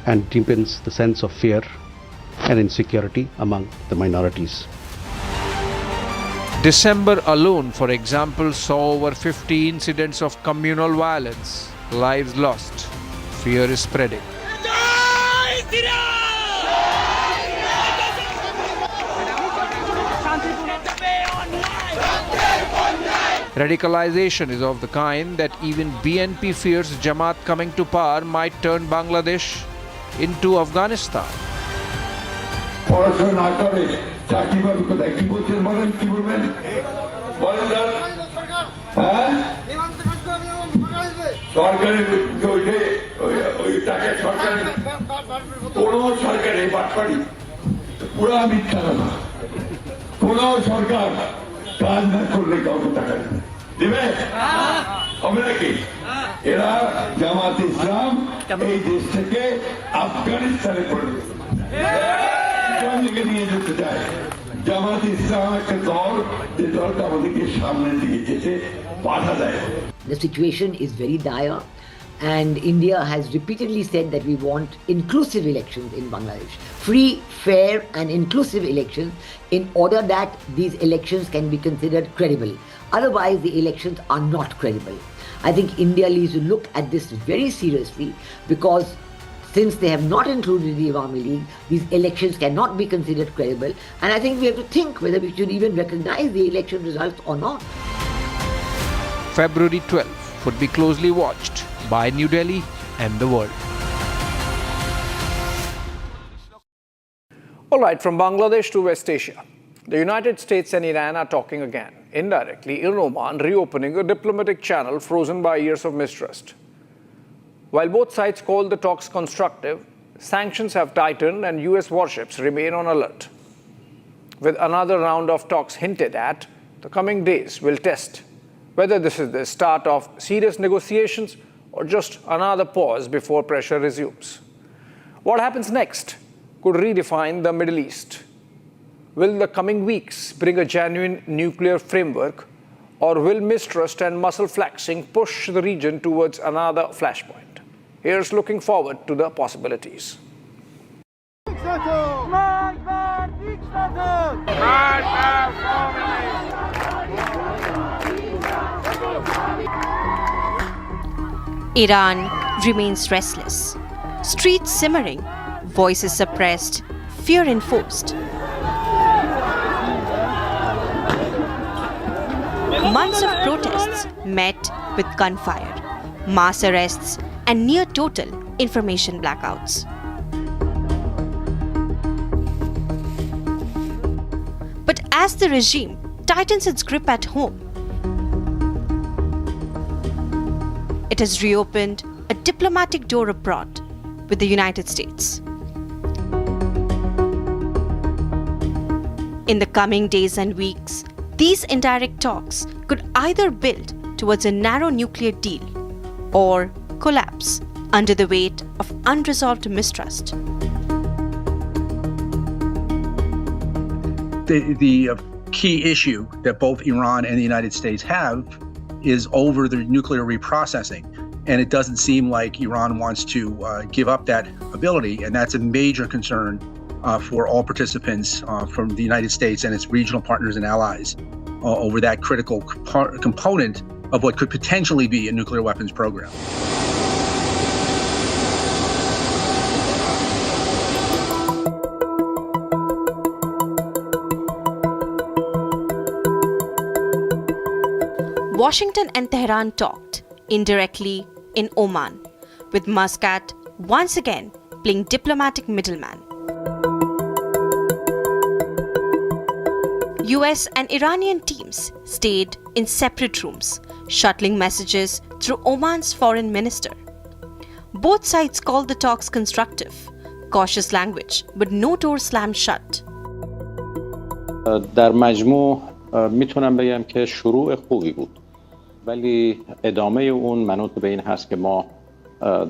and deepens the sense of fear and insecurity among the minorities. December alone, for example, saw over 50 incidents of communal violence, lives lost. Fear is spreading. Radicalization is of the kind that even BNP fears Jamaat coming to power might turn Bangladesh into Afghanistan. কাজ না করলে কাউকে টাকা দিবে হবে নাকি? এরা জামাত ইসলাম এই দেশ থেকে আফগানিস্তানে করে নিয়ে যেতে চায়। জামাত ইসলাম একটা দল, যে দলটা আমাদেরকে সামনের দিকে যেতে বাধা দেয়। The situation is very dire, and India has repeatedly said that we want inclusive elections in Bangladesh. Free, fair and inclusive elections in order that these elections can be considered credible. Otherwise, the elections are not credible. I think India needs to look at this very seriously, because since they have not included the Awami League, these elections cannot be considered credible. And I think we have to think whether we should even recognize the election results or not. February 12th would be closely watched by New Delhi and the world. All right, from Bangladesh to West Asia. The United States and Iran are talking again, indirectly in Oman, reopening a diplomatic channel frozen by years of mistrust. While both sides call the talks constructive, sanctions have tightened and US warships remain on alert. With another round of talks hinted at, the coming days will test whether this is the start of serious negotiations or just another pause before pressure resumes. What happens next could redefine the Middle East. Will the coming weeks bring a genuine nuclear framework, or will mistrust and muscle flexing push the region towards another flashpoint? Here's looking forward to the possibilities. Iran remains restless. Streets simmering, voices suppressed, fear enforced. Months of protests met with gunfire, mass arrests, and near total information blackouts. But as the regime tightens its grip at home, it has reopened a diplomatic door abroad with the United States. In the coming days and weeks, these indirect talks could either build towards a narrow nuclear deal or collapse under the weight of unresolved mistrust. The key issue that both Iran and the United States have is over the nuclear reprocessing. And it doesn't seem like Iran wants to give up that ability. And that's a major concern for all participants from the United States and its regional partners and allies over that critical component of what could potentially be a nuclear weapons program. Washington and Tehran talked indirectly in Oman, with Muscat once again playing diplomatic middleman. US and Iranian teams stayed in separate rooms, shuttling messages through Oman's foreign minister. Both sides called the talks constructive, cautious language, but no door slammed shut. در مجموع میتونم بگم که شروع خوبی بود. ولی ادامه اون منوط به این هست که ما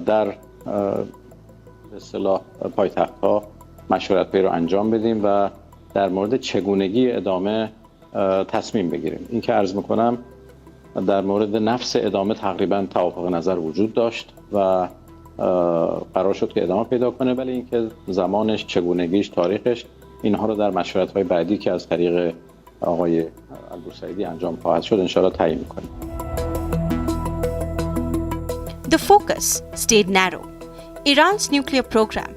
در به اصطلاح پایتخت‌ها مشورت‌هایی رو انجام بدیم و در مورد چگونگی ادامه تصمیم بگیریم. این که عرض میکنم در مورد نفس ادامه تقریبا توافق نظر وجود داشت و قرار شد که ادامه پیدا کنه، ولی اینکه زمانش، چگونگیش، تاریخش، اینها رو در مشورت‌های بعدی که از طریق آقای البوسعیدی انجام خواهد شد انشاءالله تعیین میکنیم. The focus stayed narrow. Iran's nuclear program.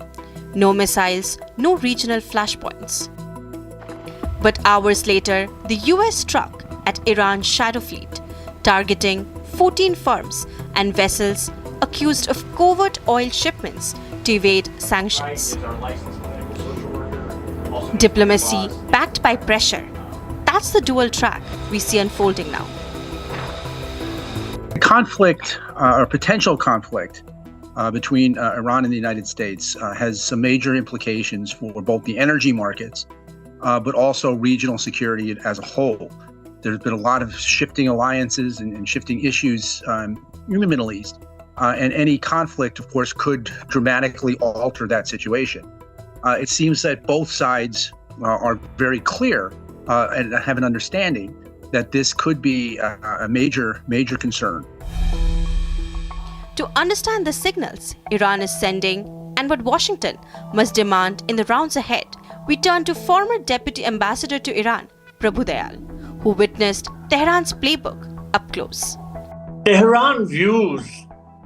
No missiles, no regional flashpoints. But hours later, the US struck at Iran's shadow fleet, targeting 14 firms and vessels accused of covert oil shipments to evade sanctions. Diplomacy backed by pressure. That's the dual track we see unfolding now. Conflict, or potential conflict, between Iran and the United States has some major implications for both the energy markets, but also regional security as a whole. There's been a lot of shifting alliances and shifting issues in the Middle East, and any conflict, of course, could dramatically alter that situation. It seems that both sides are very clear and have an understanding that this could be a major concern. To understand the signals Iran is sending and what Washington must demand in the rounds ahead, we turn to former Deputy Ambassador to Iran, Prabhu Dayal, who witnessed Tehran's playbook up close. Tehran views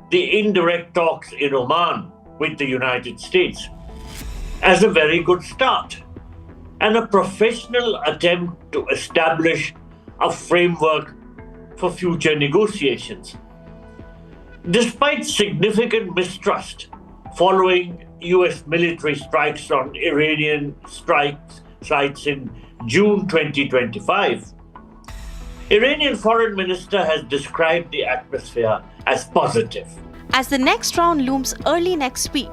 the indirect talks in Oman with the United States as a very good start and a professional attempt to establish a framework for future negotiations. Despite significant mistrust following US military strikes on Iranian sites in June 2025. Iranian foreign minister has described the atmosphere as positive. As the next round looms early next week,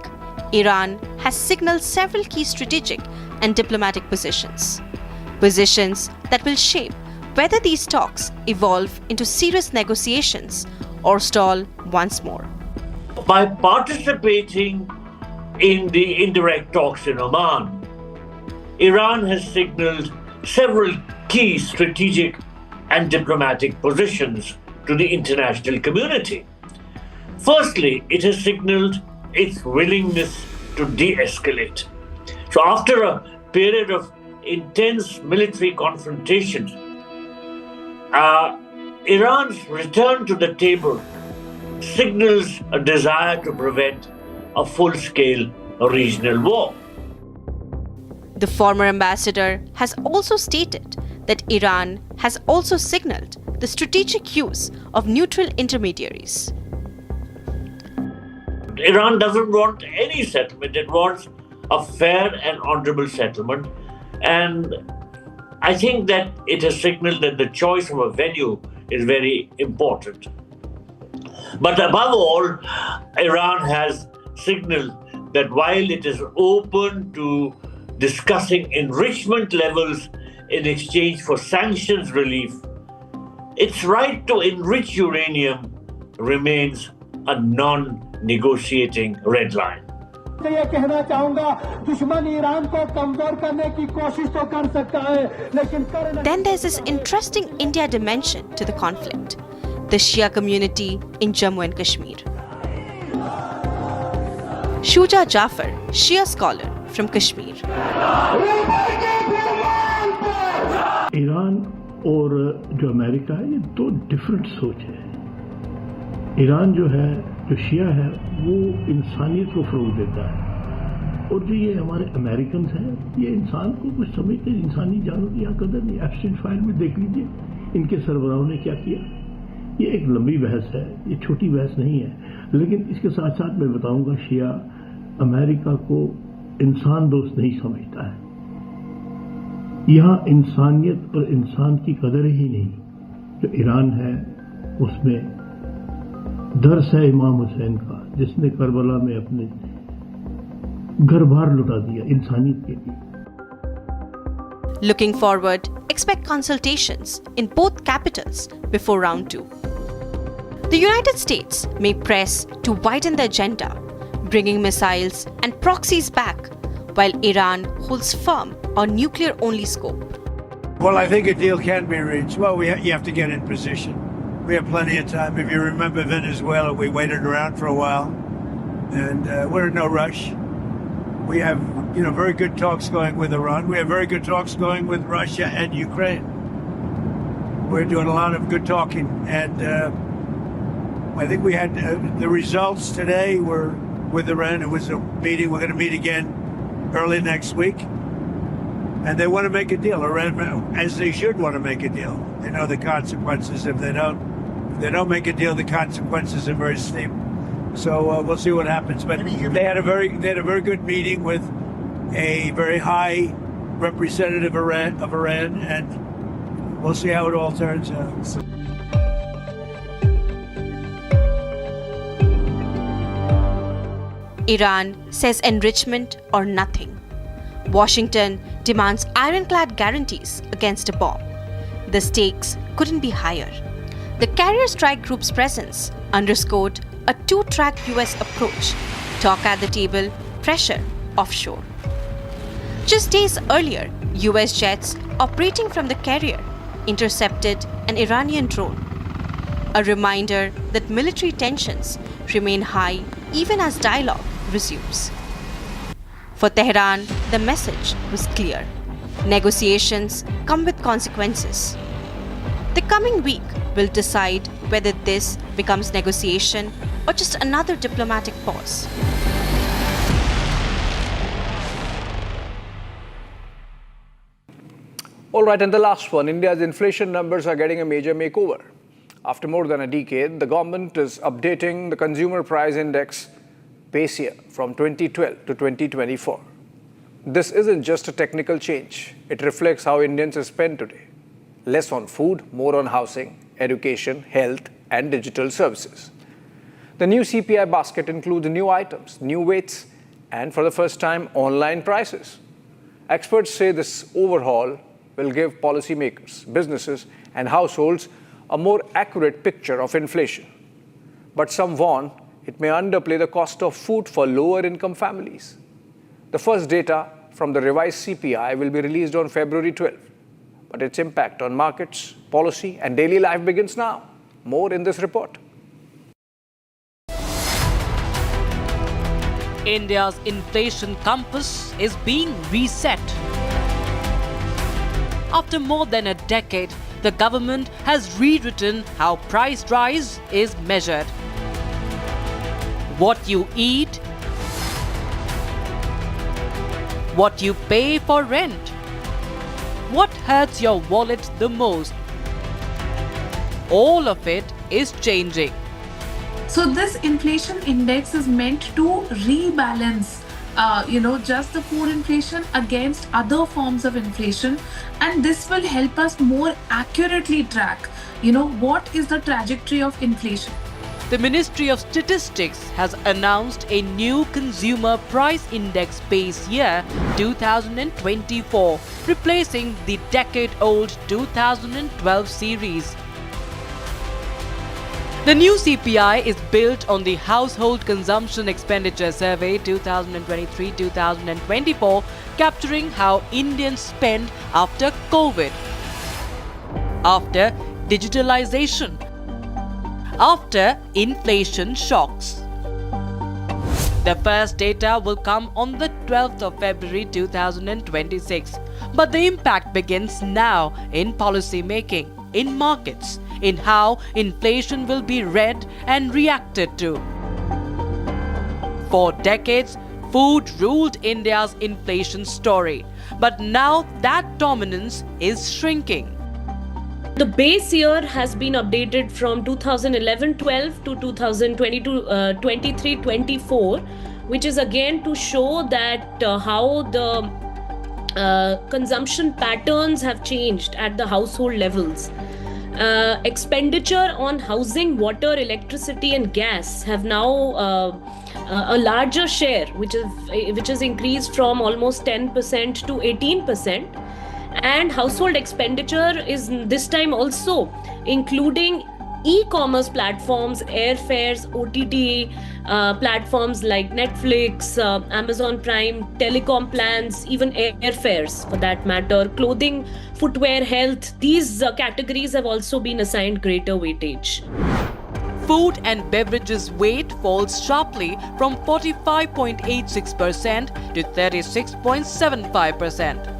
Iran has signaled several key strategic and diplomatic positions. Positions that will shape whether these talks evolve into serious negotiations or stall once more. By participating in the indirect talks in Oman, Iran has signaled several key strategic and diplomatic positions to the international community. Firstly, it has signaled its willingness to de-escalate. So after a period of intense military confrontations, Iran's return to the table signals a desire to prevent a full-scale regional war. The former ambassador has also stated that Iran has also signaled the strategic use of neutral intermediaries. Iran doesn't want any settlement. It wants a fair and honorable settlement. And I think that it has signaled that the choice of a venue is very important. But above all, Iran has signaled that while it is open to discussing enrichment levels in exchange for sanctions relief, its right to enrich uranium remains a non-negotiating red line. Then there's this interesting India dimension to the conflict, the Shia community in Jammu and Kashmir. Shuja Jafar, Shia scholar from Kashmir. Iran और जो America है ये दो different सोच है। Iran जो है, जो शिया है, वो इंसानियत को फरोग देता है, और जो ये हमारे अमेरिकन हैं, ये इंसान को कुछ समझते हैं, इंसानी जानों की यहाँ कदर नहीं। एब्सेंट फाइल में देख लीजिए इनके सरबराहों ने क्या किया। ये एक लंबी बहस है, ये छोटी बहस नहीं है, लेकिन इसके साथ साथ मैं बताऊंगा शिया अमेरिका को इंसान दोस्त नहीं समझता है। यहाँ इंसानियत और इंसान की कदर ही नहीं। जो ईरान है उसमें दर्स है इमाम हुसैन का, जिसने करबला में अपने घर बार लुटा दिया इंसानियत के लिए। Looking forward, expect consultations in both capitals before round 2. The United States may press to widen the agenda, bringing missiles and proxies back, while Iran holds firm on nuclear-only scope. Well, I think a deal can be reached. Well, you have to get in position. We have plenty of time. If you remember Venezuela, we waited around for a while, and we're in no rush. We have, very good talks going with Iran. We have very good talks going with Russia and Ukraine. We're doing a lot of good talking, and I think we had the results today were with Iran. It was a meeting. We're going to meet again early next week, and they want to make a deal. Iran, as they should want to make a deal. They know the consequences if they don't. If they don't make a deal, the consequences are very steep. So we'll see what happens. But they had a very good meeting with a very high representative of Iran, and we'll see how it all turns out. Iran says enrichment or nothing. Washington demands ironclad guarantees against a bomb. The stakes couldn't be higher. The carrier strike group's presence underscored a two-track US approach: talk at the table, pressure offshore. Just days earlier, US jets operating from the carrier intercepted an Iranian drone. A reminder that military tensions remain high even as dialogue resumes. For Tehran, the message was clear. Negotiations come with consequences. The coming week will decide whether this becomes negotiation or just another diplomatic pause. All right, and the last one, India's inflation numbers are getting a major makeover. After more than a decade, the government is updating the consumer price index base year from 2012 to 2024. This isn't just a technical change. It reflects how Indians spend today. Less on food, more on housing, education, health, and digital services. The new CPI basket includes new items, new weights, and for the first time, online prices. Experts say this overhaul will give policymakers, businesses, and households a more accurate picture of inflation. But some warn it may underplay the cost of food for lower-income families. The first data from the revised CPI will be released on February 12, but its impact on markets, policy, and daily life begins now. More in this report. India's inflation compass is being reset. After more than a decade, the government has rewritten how price rise is measured. What you eat, what you pay for rent, what hurts your wallet the most. All of it is changing. So this inflation index is meant to rebalance, just the food inflation against other forms of inflation, and this will help us more accurately track, what is the trajectory of inflation. The Ministry of Statistics has announced a new consumer price index base year 2024, replacing the decade-old 2012 series. The new CPI is built on the Household Consumption Expenditure Survey 2023-2024, capturing how Indians spend after COVID, after digitalization, after inflation shocks. The first data will come on the 12th of February 2026, but the impact begins now in policy making, in markets, in how inflation will be read and reacted to. For decades, food ruled India's inflation story, but now that dominance is shrinking. The base year has been updated from 2011-12 to 2022-23-24, which is again to show that how the consumption patterns have changed at the household levels. Expenditure on housing, water, electricity and gas have now a larger share, which is increased from almost 10% to 18%. And household expenditure is this time also including e-commerce platforms, airfares, OTT platforms like Netflix, Amazon Prime, telecom plans, even airfares for that matter, clothing, footwear, health. These categories have also been assigned greater weightage. Food and beverages weight falls sharply from 45.86% to 36.75%.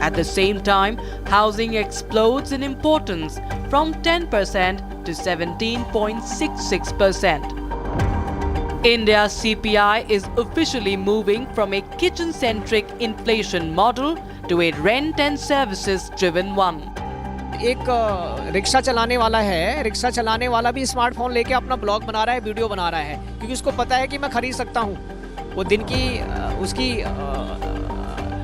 At the same time, housing explodes in importance from 10% to 17.66%. India's CPI is officially moving from a kitchen-centric inflation model to a rent and services-driven one. एक rickshaw चलाने वाला है, rickshaw चलाने वाला भी smartphone लेके अपना blog बना रहा है, वीडियो बना रहा है, क्योंकि उसको पता है कि मैं खरीद सकता हूँ. वो दिन की उसकी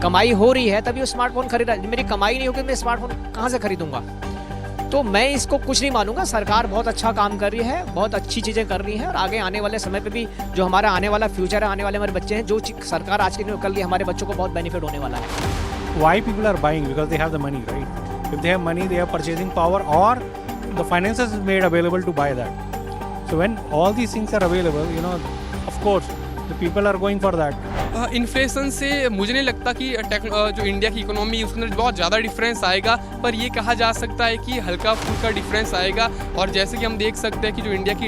कमाई हो रही है तभी वो स्मार्टफोन खरीद रहा है. मेरी कमाई नहीं होगी, मैं स्मार्टफोन कहाँ से खरीदूंगा? तो मैं इसको कुछ नहीं मानूंगा. सरकार बहुत अच्छा काम कर रही है, बहुत अच्छी चीज़ें कर रही हैं, और आगे आने वाले समय पे भी जो हमारा आने वाला फ्यूचर है, आने वाले हमारे बच्चे हैं, जो सरकार आज के दिन कर रही है, हमारे बच्चों को बहुत बेनिफिट होने वाला है. Why people are buying? Because they have the money, right? If they have money, they have purchasing power, or the finances is made available to buy that. So when all these things are available, of course, the people are going for that. Inflation से मुझे नहीं लगता कि जो India की economy उसके अंदर बहुत ज़्यादा डिफरेंस आएगा, पर ये कहा जा सकता है कि हल्का फुल्का डिफरेंस आएगा. और जैसे कि हम देख सकते हैं कि जो इंडिया की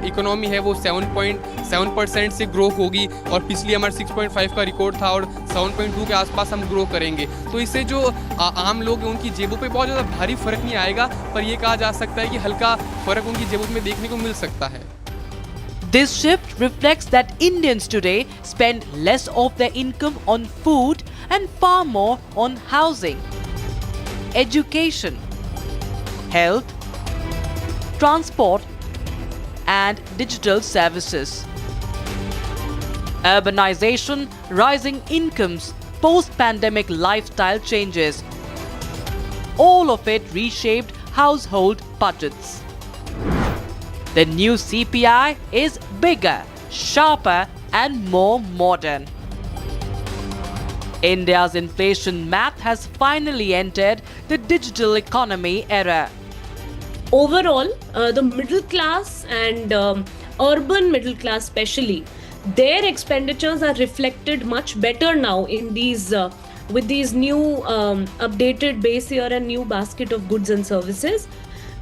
इकोनॉमी है वो 7.7% से ग्रो होगी, और पिछली हमारा 6.5 का रिकॉर्ड था, और 7.2 के आसपास हम ग्रो करेंगे. तो इससे जो आम लोग हैं उनकी जेबों पे बहुत ज़्यादा भारी फर्क नहीं आएगा, पर ये कहा जा सकता है कि हल्का फर्क उनकी जेबों में देखने को मिल सकता है. This shift reflects that Indians today spend less of their income on food and far more on housing, education, health, transport, and digital services. Urbanization, rising incomes, post-pandemic lifestyle changes. All of it reshaped household budgets. The new CPI is bigger, sharper and more modern. India's inflation math has finally entered the digital economy era. Overall, the middle class and urban middle class especially, their expenditures are reflected much better now in these with these new updated base year and new basket of goods and services,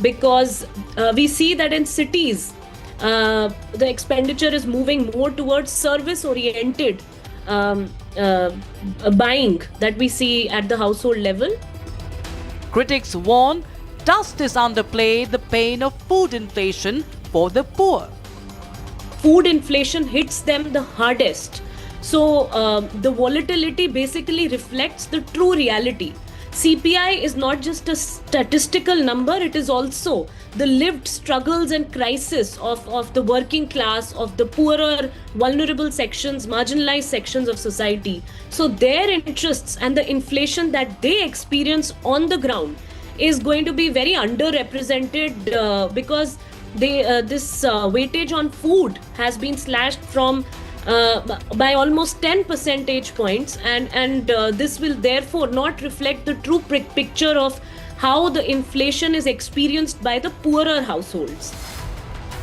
because we see that in cities the expenditure is moving more towards service oriented buying that we see at the household level. Critics warn does this underplay the pain of food inflation for the poor? Food inflation hits them the hardest. So the volatility basically reflects the true reality. CPI is not just a statistical number, it is also the lived struggles and crisis of the working class, of the poorer, vulnerable sections, marginalized sections of society. So their interests and the inflation that they experience on the ground is going to be very underrepresented because this weightage on food has been slashed from by almost 10 percentage points, and this will therefore not reflect the true picture of how the inflation is experienced by the poorer households.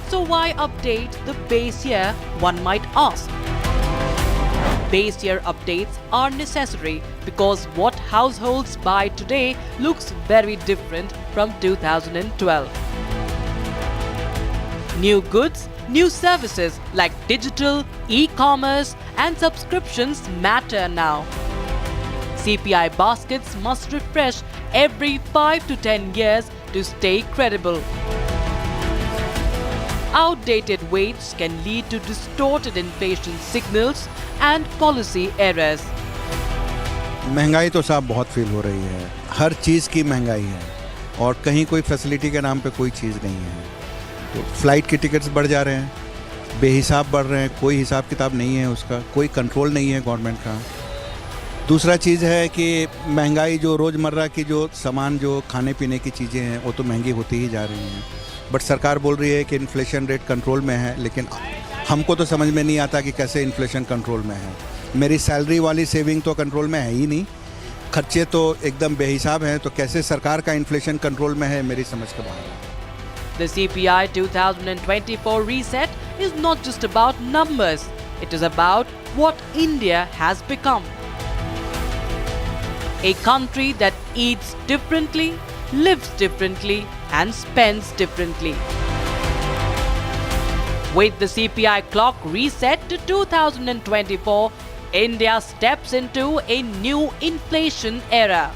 So why update the base year, one might ask? Base year updates are necessary because what households buy today looks very different from 2012. New goods, new services like digital, e-commerce and subscriptions matter now. CPI baskets must refresh every 5 to 10 years to stay credible. Outdated weights can lead to distorted inflation signals and policy errors. महंगाई तो साहब बहुत feel हो रही है, हर चीज़ की महंगाई है और कहीं कोई फैसिलिटी के नाम पे कोई चीज़ नहीं है। तो फ्लाइट के टिकट्स बढ़ जा रहे हैं, बेहिसाब बढ़ रहे हैं, कोई हिसाब किताब नहीं है उसका, कोई कंट्रोल नहीं है गवर्नमेंट का। दूसरा चीज़ है कि महंगाई जो रोज़मर्रा की जो सामान जो खाने पीने की चीज़ें हैं वो तो महंगी होती ही जा रही हैं, बट सरकार बोल रही है कि इन्फ्लेशन रेट कंट्रोल में है, लेकिन हमको तो समझ में नहीं आता कि कैसे इन्फ्लेशन कंट्रोल में है। मेरी सैलरी वाली सेविंग तो कंट्रोल में है ही नहीं, खर्चे तो एकदम बेहिसाब हैं, तो कैसे सरकार का इन्फ्लेशन कंट्रोल में है मेरी समझ के बाहर है। The CPI 2024 reset is not just about numbers, it is about what India has become. A country that eats differently, lives differently and spends differently. With the CPI clock reset to 2024, India steps into a new inflation era.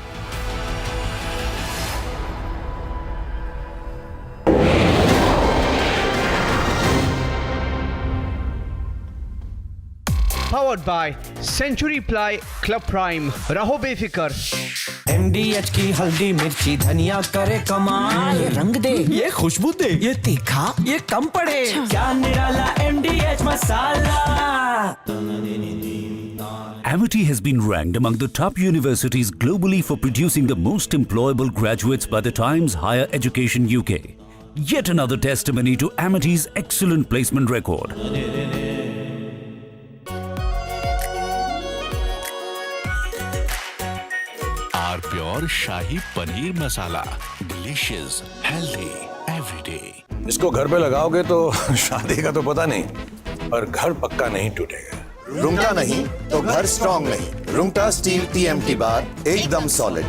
Powered by Century Ply Club Prime. रहो बेफिक्र। MDH की हल्दी मिर्ची धनिया करे कमाल, ये रंग दे, ये खुशबू दे, ये तीखा, ये कम पड़े, क्या निराला MDH masala. Amity has been ranked among the top universities globally for producing the most employable graduates by the Times Higher Education UK. Yet another testimony to Amity's excellent placement record. Pure shahi paneer masala, delicious, healthy, everyday. इसको घर पे लगाओगे तो शादी का तो पता नहीं, पर घर पक्का नहीं टूटेगा। रुंगटा नहीं तो घर स्ट्रॉन्ग नहीं। रुंगटा स्टील TMT बार एकदम सॉलिड।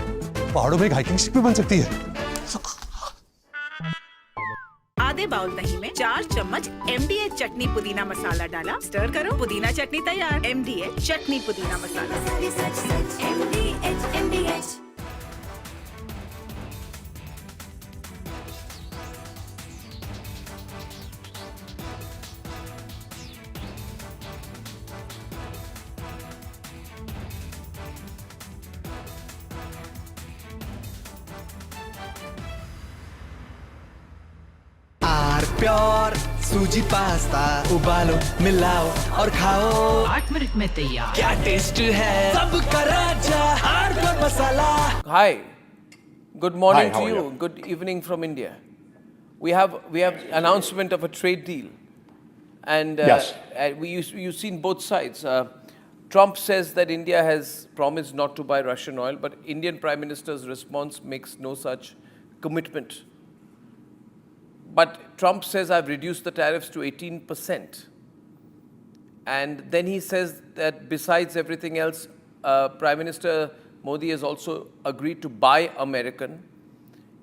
पहाड़ों में एक हाइकिंग स्टिक भी बन सकती है। आधे बाउल दही में 4 चम्मच MDH चटनी पुदीना मसाला डाला, स्टर करो, पुदीना चटनी तैयार। MDH चटनी पुदीना मसाला। MDH। प्योर सूजी पास्ता उबालो मिलाओ और खाओ 8 मिनट में तैयार। क्या टेस्ट है सबका राजा R masala. Hi, good morning Hi, how to are you. you? Good evening from India. We have announcement of a trade deal, and Yes. you've seen both sides. Trump says that India has promised not to buy Russian oil, but Indian Prime Minister's response makes no such commitment. But Trump says, I've reduced the tariffs to 18%. And then he says that besides everything else, Prime Minister Modi has also agreed to buy American,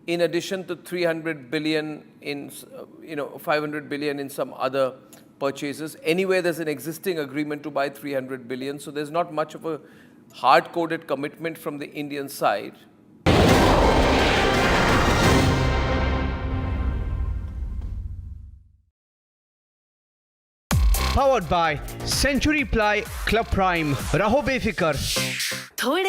in addition to 300 billion in, 500 billion in some other purchases. Anyway, there's an existing agreement to buy 300 billion, so there's not much of a hard-coded commitment from the Indian side. Powered by Century Ply Club Prime. Raho befikar.